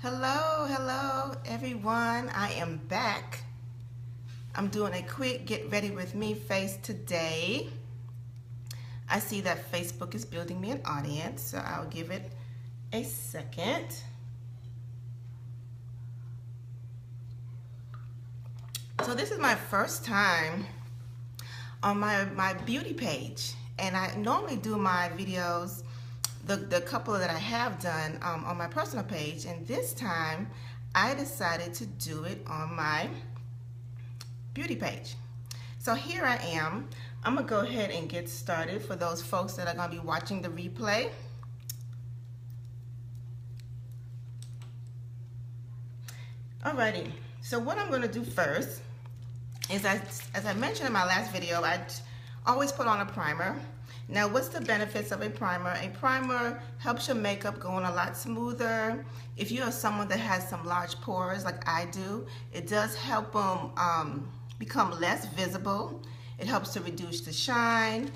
Hello everyone. I am back. I'm doing a quick get ready with me face today. I see that Facebook is building me an audience, so I'll give it a second. So this is my first time on my beauty page, and I normally do my videos, the couple that I have done on my personal page, and this time I decided to do it on my beauty page. So here I am. I'm gonna go ahead and get started for those folks that are gonna be watching the replay. Alrighty, so what I'm gonna do first is, as I mentioned in my last video, I always put on a primer. Now, what's the benefits of a primer? A primer helps your makeup go on a lot smoother. If you are someone that has some large pores like I do, it does help them become less visible. It helps to reduce the shine.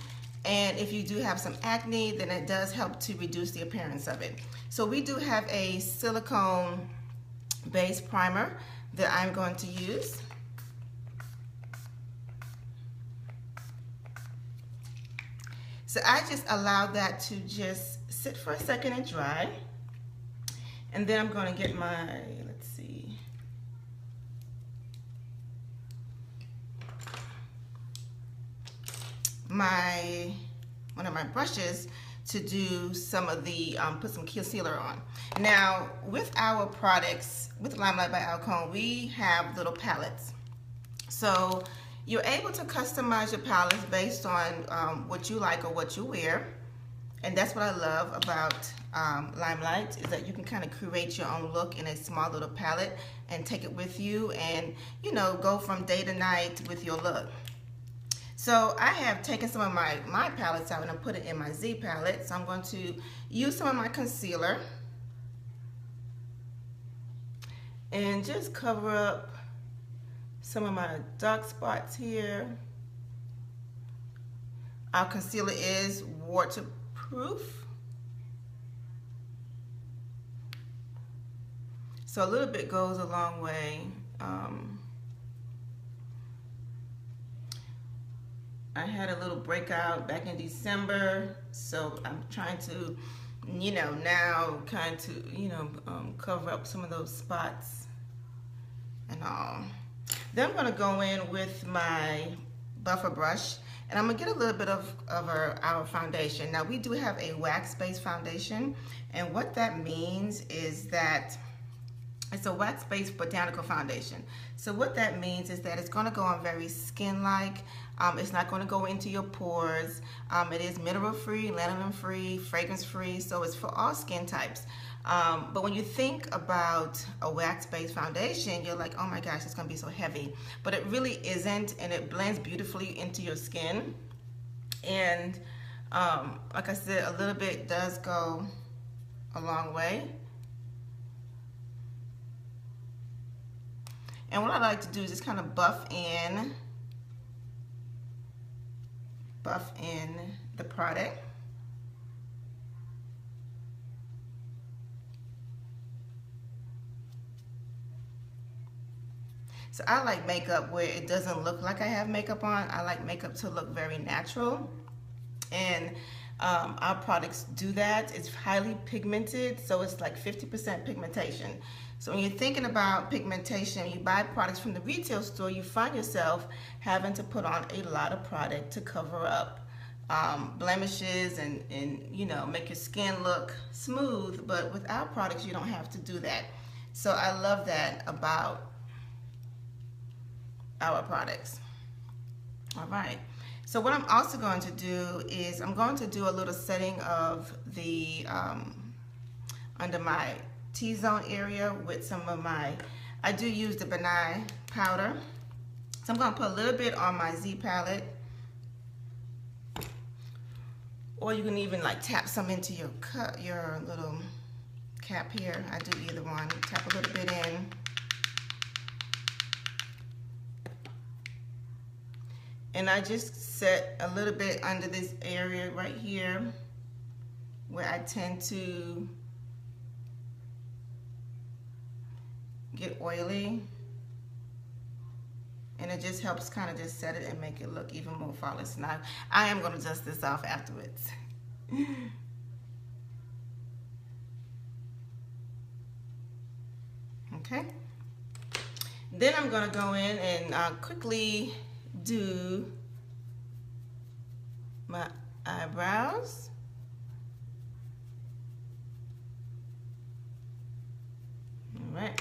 And if you do have some acne, then it does help to reduce the appearance of it. So we do have a silicone based primer that I'm going to use. So I just allow that to just sit for a second and dry. And then I'm going to get my, let's see, one of my brushes to do some of the, put some concealer on. Now, with our products, with Limelight by Alcone, we have little palettes. So you're able to customize your palettes based on what you like or what you wear. And that's what I love about Limelight, is that you can kind of create your own look in a small little palette and take it with you and, you know, go from day to night with your look. So I have taken some of my palettes out and I put it in my Z palette. So I'm going to use some of my concealer and just cover up some of my dark spots here. Our concealer is waterproof, so a little bit goes a long way. I had a little breakout back in December, so I'm trying to, you know, now kind of, you know, cover up some of those spots and all. Then I'm going to go in with my buffer brush, and I'm going to get a little bit of our foundation. Now, we do have a wax-based foundation, and what that means is that it's a wax-based botanical foundation. So what that means is that it's going to go on very skin-like. It's not going to go into your pores. It is mineral-free, lanolin-free, fragrance-free, so it's for all skin types. But when you think about a wax-based foundation, you're like, oh my gosh, it's going to be so heavy. But it really isn't, and it blends beautifully into your skin. And like I said, a little bit does go a long way. And what I like to do is just kind of buff in the product. So I like makeup where it doesn't look like I have makeup on. I like makeup to look very natural. And our products do that. It's highly pigmented, so it's like 50% pigmentation. So when you're thinking about pigmentation, you buy products from the retail store, you find yourself having to put on a lot of product to cover up blemishes and you know, make your skin look smooth. But with our products, you don't have to do that. So I love that about our products. All right. So what I'm also going to do is I'm going to do a little setting of the under my T-zone area with some of my, I do use the benign powder. So I'm going to put a little bit on my Z palette, or you can even like tap some into your little cap here. I do either one. Tap a little bit in. And I just set a little bit under this area right here where I tend to get oily. And it just helps kind of just set it and make it look even more flawless. Now, I am going to dust this off afterwards. Okay. Then I'm going to go in and quickly do my eyebrows. All right.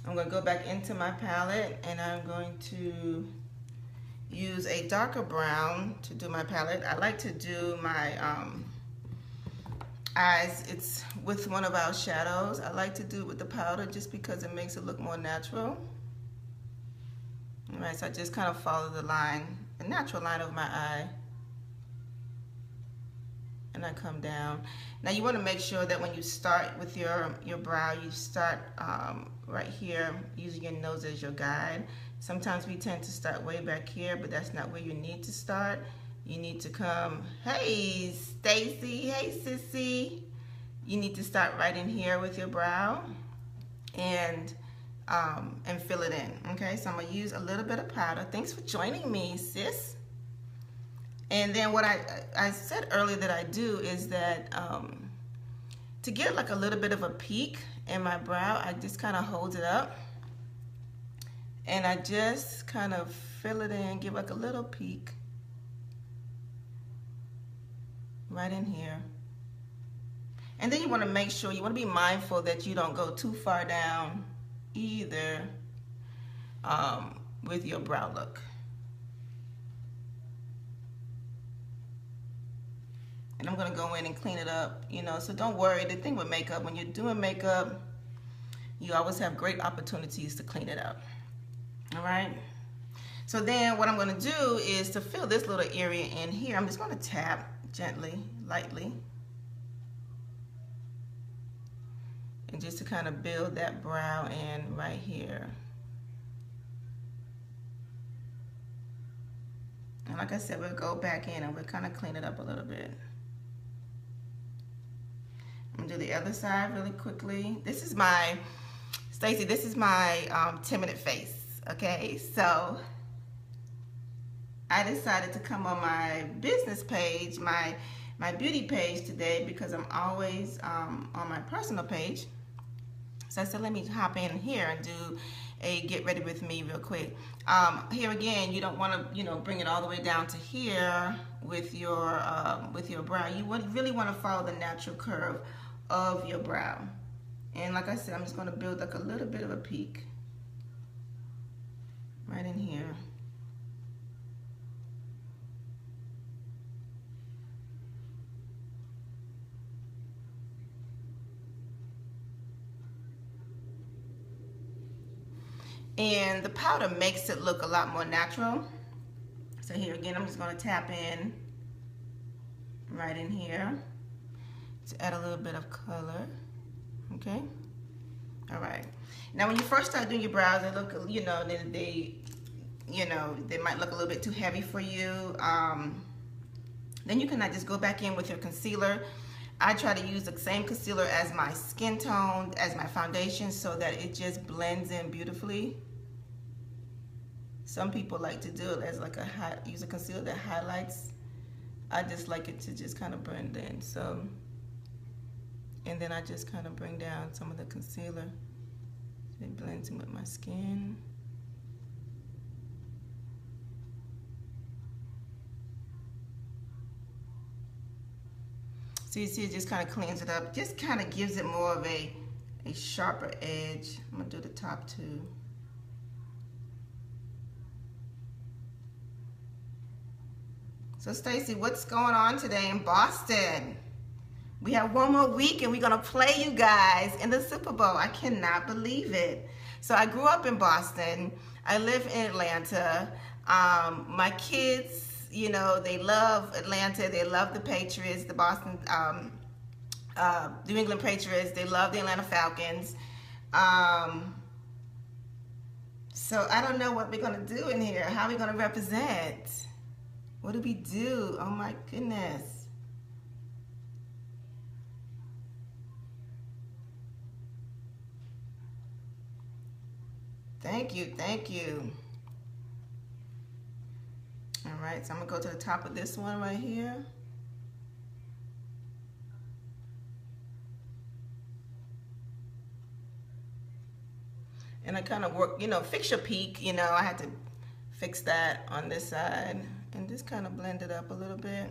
I'm going to go back into my palette and I'm going to use a darker brown to do my palette. I like to do my eyes, it's with one of our shadows. I like to do it with the powder just because it makes it look more natural. All right, so I just kind of follow the line, the natural line of my eye. And I come down. Now you want to make sure that when you start with your brow, you start right here, using your nose as your guide. Sometimes we tend to start way back here, but that's not where you need to start. You need to come, hey Stacy, hey Sissy. You need to start right in here with your brow and fill it in. Okay, so I'm gonna use a little bit of powder. Thanks for joining me, sis. And then what I said earlier that I do is that to get like a little bit of a peak in my brow, I just kind of hold it up and I just kind of fill it in, give like a little peak right in here. And then you want to make sure, you want to be mindful that you don't go too far down either with your brow look. And I'm going to go in and clean it up, you know, so don't worry. The thing with makeup, when you're doing makeup, you always have great opportunities to clean it up. All right. So then what I'm going to do is to fill this little area in here, I'm just going to tap gently, lightly. And just to kind of build that brow in right here. And like I said, we'll go back in and we'll kind of clean it up a little bit. I'm gonna do the other side really quickly. This is my, Stacy, this is my 10-minute face, okay? So I decided to come on my business page, my beauty page today because I'm always on my personal page. So I said, let me hop in here and do a get ready with me real quick. Here again, you don't want to, you know, bring it all the way down to here with your brow. You really want to follow the natural curve of your brow. And like I said, I'm just going to build like a little bit of a peak right in here. And the powder makes it look a lot more natural. So here again, I'm just going to tap in right in here to add a little bit of color. Okay. All right. Now, when you first start doing your brows, they look, you know, they might look a little bit too heavy for you. Then you can just go back in with your concealer. I try to use the same concealer as my skin tone, as my foundation, so that it just blends in beautifully. Some people like to do it as like use a concealer that highlights. I just like it to just kind of blend in. So, and then I just kind of bring down some of the concealer. So it blends in with my skin. So you see it just kind of cleans it up. Just kind of gives it more of a sharper edge. I'm going to do the top too. So Stacy, what's going on today in Boston? We have one more week and we're going to play you guys in the Super Bowl. I cannot believe it. So I grew up in Boston. I live in Atlanta. My kids, you know, they love Atlanta. They love the Patriots, the Boston, New England Patriots. They love the Atlanta Falcons. So I don't know what we're going to do in here. How are we going to represent? What do we do? Oh my goodness. Thank you, thank you. All right, so I'm gonna go to the top of this one right here. And I kind of work, you know, fix your peak, you know, I had to fix that on this side and just kind of blend it up a little bit.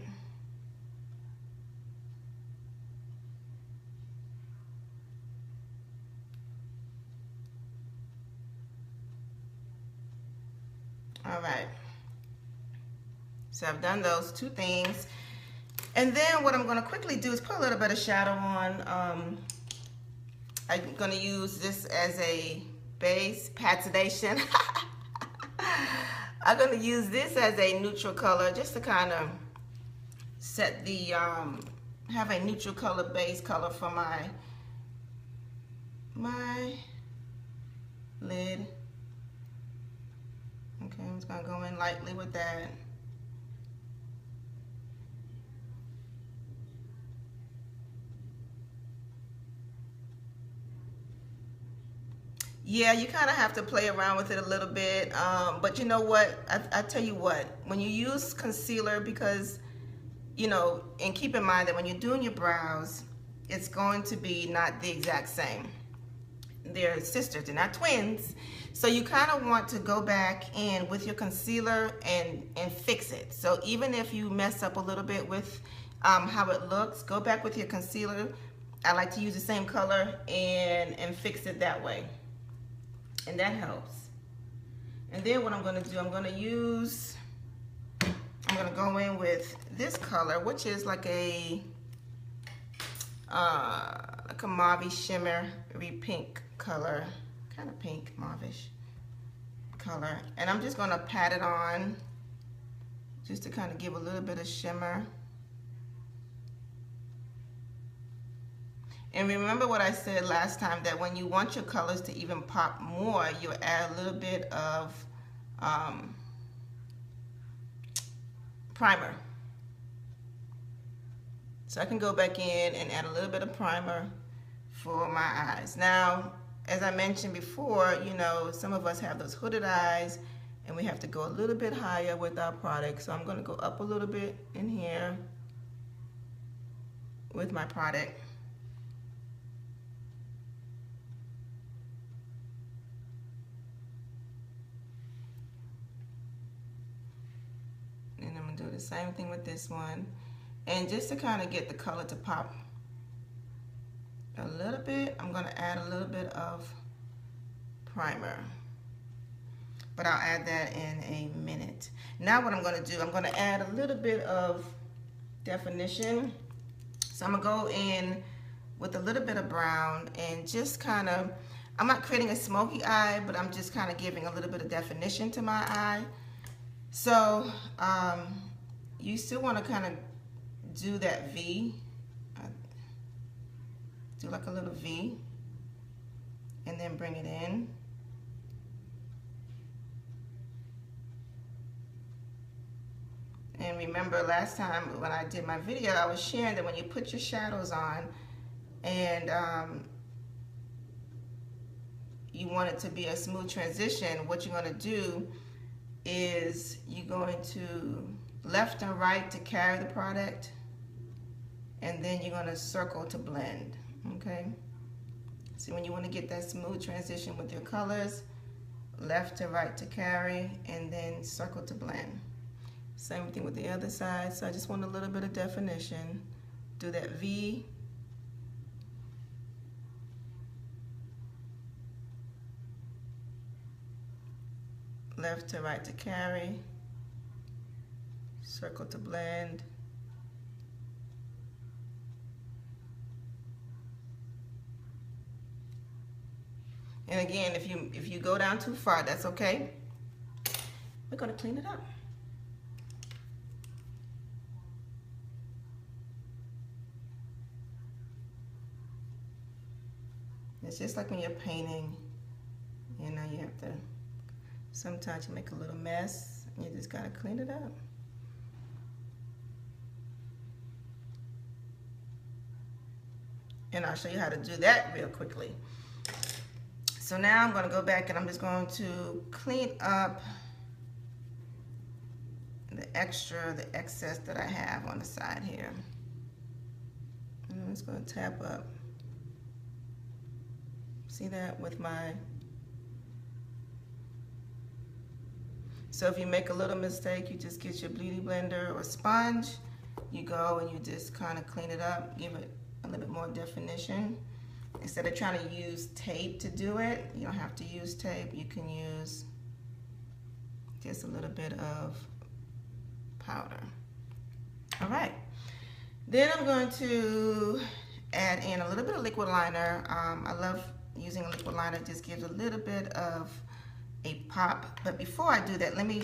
All right, so I've done those two things. And then what I'm gonna quickly do is put a little bit of shadow on. I'm gonna use this as a base, patination. I'm gonna use this as a neutral color just to kind of set the, have a neutral color base color for my lid. Okay, I'm just gonna go in lightly with that. Yeah, you kind of have to play around with it a little bit, but you know what, I tell you what, when you use concealer, because, you know, and keep in mind that when you're doing your brows, it's going to be not the exact same. They're sisters, they're not twins. So you kind of want to go back in with your concealer and fix it. So even if you mess up a little bit with how it looks, go back with your concealer. I like to use the same color and fix it that way. And that helps. And then what I'm gonna do, I'm gonna go in with this color, which is like a mauve shimmery pink color, kind of pink, mauvish color. And I'm just gonna pat it on just to kind of give a little bit of shimmer. And remember what I said last time, that when you want your colors to even pop more, you add a little bit of primer. So I can go back in and add a little bit of primer for my eyes. Now, as I mentioned before, you know, some of us have those hooded eyes and we have to go a little bit higher with our product. So I'm gonna go up a little bit in here with my product. Do the same thing with this one, and just to kind of get the color to pop a little bit, I'm going to add a little bit of primer, but I'll add that in a minute. Now what I'm going to do, I'm going to add a little bit of definition. So I'm going to go in with a little bit of brown and just kind of, I'm not creating a smoky eye, but I'm just kind of giving a little bit of definition to my eye. So you still want to kind of do that V, do like a little V, and then bring it in. And remember last time when I did my video, I was sharing that when you put your shadows on and you want it to be a smooth transition, what you're going to do is you're going to left and right to carry the product, and then you're going to circle to blend. Okay, so when you want to get that smooth transition with your colors, left to right to carry, and then circle to blend. Same thing with the other side. So I just want a little bit of definition. Do that V, left to right to carry, circle to blend, and again, if you go down too far, that's okay. We're going to clean it up. It's just like when you're painting, you know, you have to, sometimes you make a little mess and you just gotta clean it up. And I'll show you how to do that real quickly. So now I'm going to go back and I'm just going to clean up the excess that I have on the side here. And I'm just going to tap up. See that with my... So if you make a little mistake, you just get your beauty blender or sponge. You go and you just kind of clean it up, give it a little bit more definition. Instead of trying to use tape to do it, you don't have to use tape. You can use just a little bit of powder. All right. Then I'm going to add in a little bit of liquid liner. I love using a liquid liner. It just gives a little bit of a pop. But before I do that, let me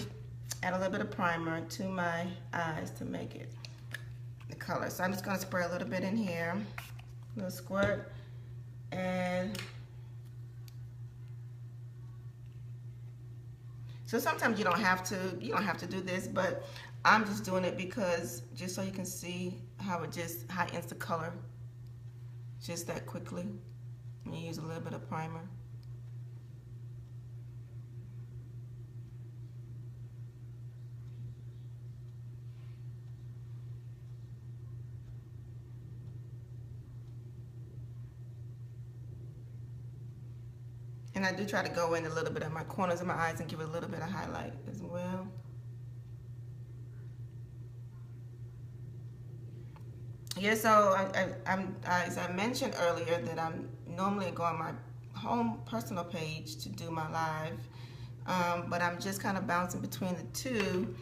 add a little bit of primer to my eyes to make it the color. So I'm just going to spray a little bit in here, a little squirt. And so sometimes you don't have to do this, but I'm just doing it because just so you can see how it just heightens the color just that quickly. And you use a little bit of primer. And I do try to go in a little bit of my corners of my eyes and give it a little bit of highlight as well. Yeah, so as I mentioned earlier, that I'm normally go on my home personal page to do my live, but I'm just kind of bouncing between the two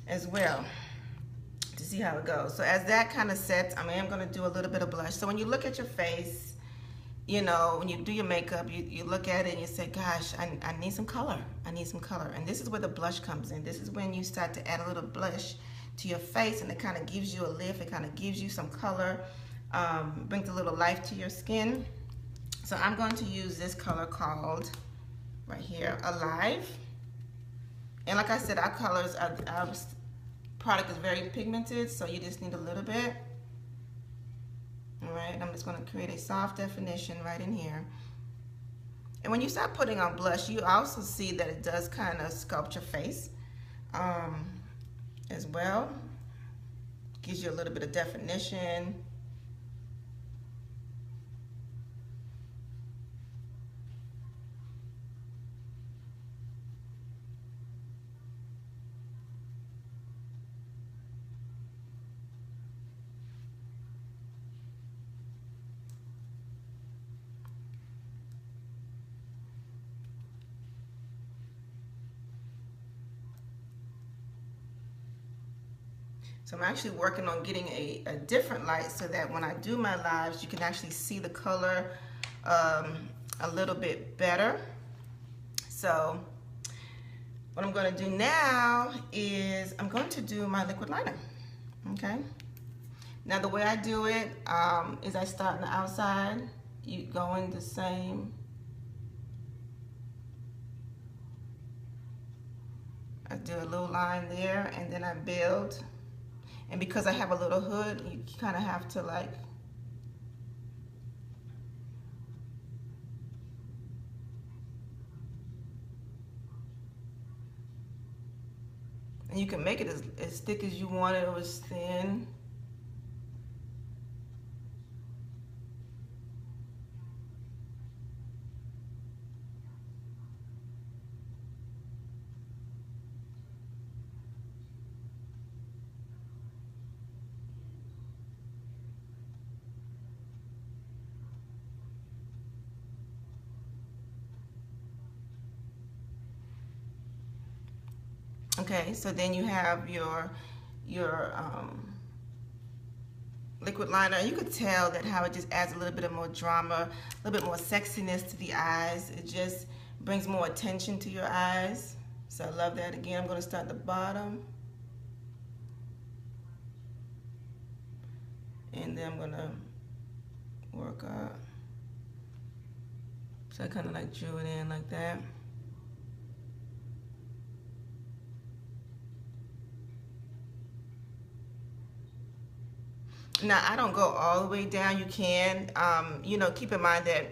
as well to see how it goes. So as that kind of sets, I am going to do a little bit of blush. So when you look at your face, you know, when you do your makeup, you look at it and you say, gosh, I need some color. I need some color. And this is where the blush comes in. This is when you start to add a little blush to your face, and it kind of gives you a lift. It kind of gives you some color, brings a little life to your skin. So I'm going to use this color called, right here, Alive. And like I said, our colors, our product is very pigmented, so you just need a little bit. All right, I'm just going to create a soft definition right in here. And when you start putting on blush, you also see that it does kind of sculpt your face as well. Gives you a little bit of definition. So I'm actually working on getting a different light so that when I do my lives, you can actually see the color a little bit better. So what I'm going to do now is I'm going to do my liquid liner. Okay. Now the way I do it is I start on the outside. You go in the same. I do a little line there, and then I build. And because I have a little hood, you kind of have to like and you can make it as thick as you want it or as thin. Okay, so then you have your liquid liner. You could tell that how it just adds a little bit of more drama, a little bit more sexiness to the eyes. It just brings more attention to your eyes. So I love that. Again, I'm going to start at the bottom. And then I'm going to work up. So I kind of like drew it in like that. Now, I don't go all the way down. You can, you know, keep in mind that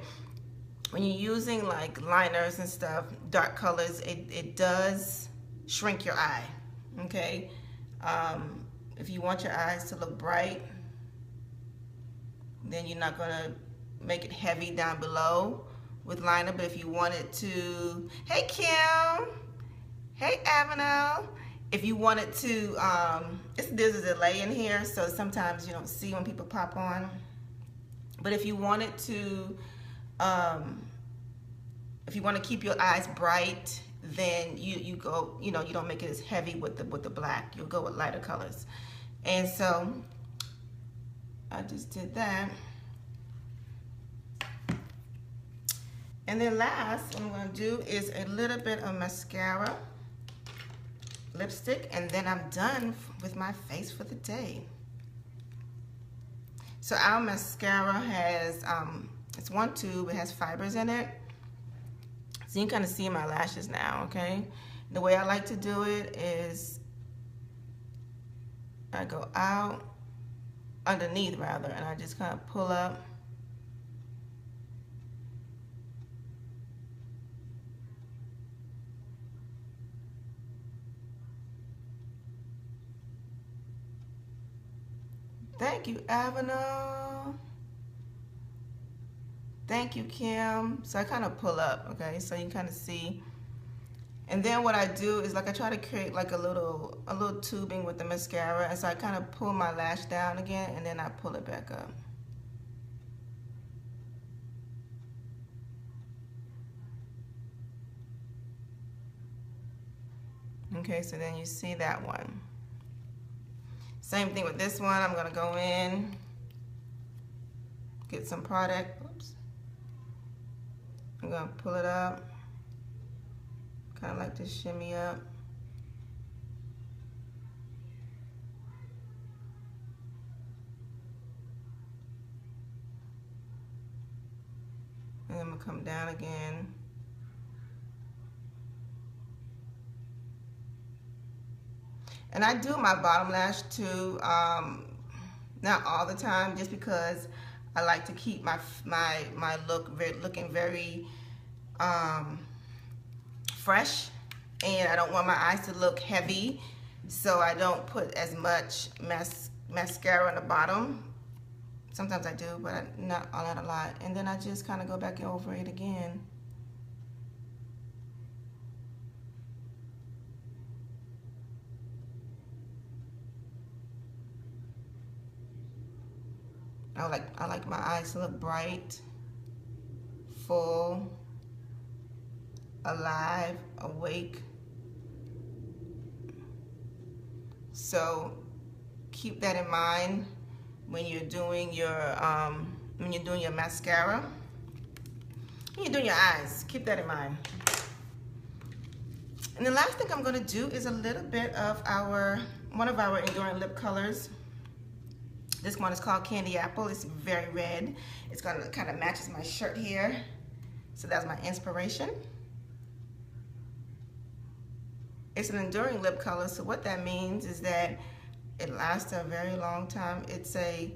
when you're using like liners and stuff, dark colors, it does shrink your eye, okay? If you want your eyes to look bright, then you're not gonna make it heavy down below with liner. But if you want it to, hey Kim, hey Avenel, if you want it to, there's a delay in here, so sometimes you don't see when people pop on. But if you want it to, if you want to keep your eyes bright, then you go, you don't make it as heavy with the black. You'll go with lighter colors. And so I just did that. And then last, what I'm going to do is a little bit of mascara, lipstick, and then I'm done with my face for the day. So our mascara has, it's one tube, it has fibers in it. So you can kind of see my lashes now, okay? The way I like to do it is I go out, underneath rather, and I just kind of pull up. Thank you, Avenel. Thank you, Kim. So I kind of pull up, okay? So you can kind of see. And then what I do is like I try to create like a little tubing with the mascara, and so I kind of pull my lash down again, and then I pull it back up. Okay, so then you see that one. Same thing with this one. I'm gonna go in, get some product. Oops. I'm gonna pull it up, kind of like to shimmy up. And then I'm gonna come down again. And I do my bottom lash too, not all the time, just because I like to keep my look looking very fresh, and I don't want my eyes to look heavy, so I don't put as much mascara on the bottom. Sometimes I do, but not a lot. And then I just kind of go back over it again. I like my eyes to look bright, full, alive, awake. So keep that in mind when you're doing your mascara. When you're doing your eyes, keep that in mind. And the last thing I'm going to do is a little bit of one of our enduring lip colors. This one is called Candy Apple. It's very red. It's gonna kind of matches my shirt here. So that's my inspiration. It's an enduring lip color, so what that means is that it lasts a very long time. It's a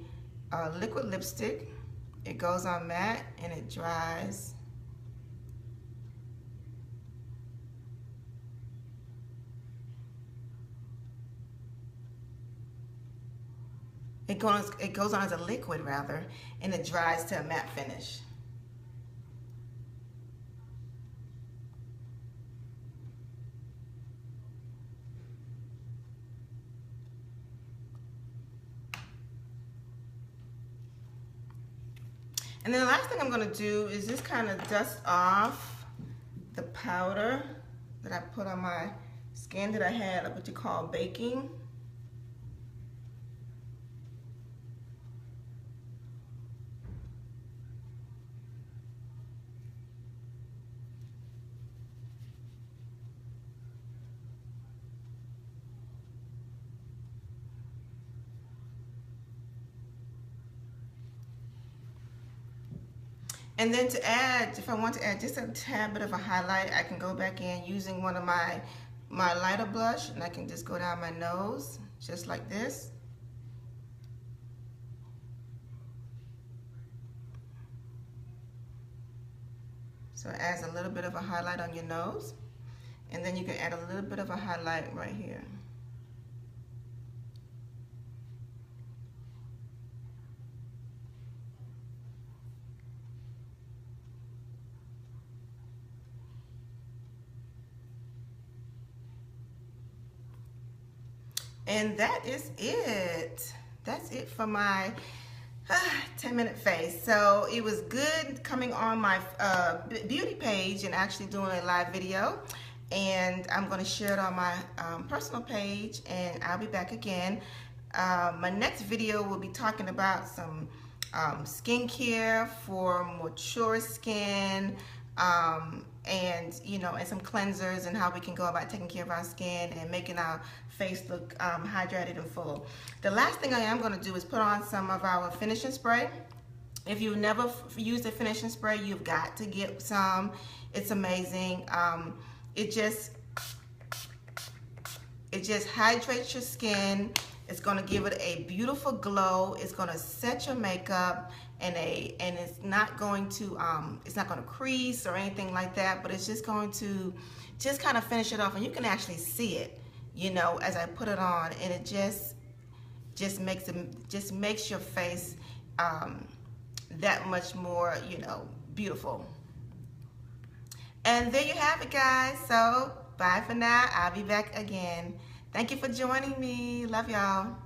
liquid lipstick. It goes on matte and it dries. It goes on as a liquid rather, and it dries to a matte finish. And then the last thing I'm going to do is just kind of dust off the powder that I put on my skin that I had what you call baking. And then to add, if I want to add just a tad bit of a highlight, I can go back in using one of my lighter blush, and I can just go down my nose, just like this. So it adds a little bit of a highlight on your nose. And then you can add a little bit of a highlight right here. And that is it. That's it for my 10-minute face. So it was good coming on my beauty page and actually doing a live video. And I'm going to share it on my personal page, and I'll be back again. My next video will be talking about some skincare for mature skin, and and some cleansers and how we can go about taking care of our skin and making our face look hydrated and full. The last thing I am going to do is put on some of our finishing spray. If you've never used a finishing spray, you've got to get some. It's amazing. It just hydrates your skin. It's going to give it a beautiful glow. It's going to set your makeup, and it's not going to crease or anything like that, but it's just going to kind of finish it off, and you can actually see it, as I put it on, and it just makes your face that much more, beautiful. And there you have it, guys. So bye for now. I'll be back again. Thank you for joining me. Love y'all.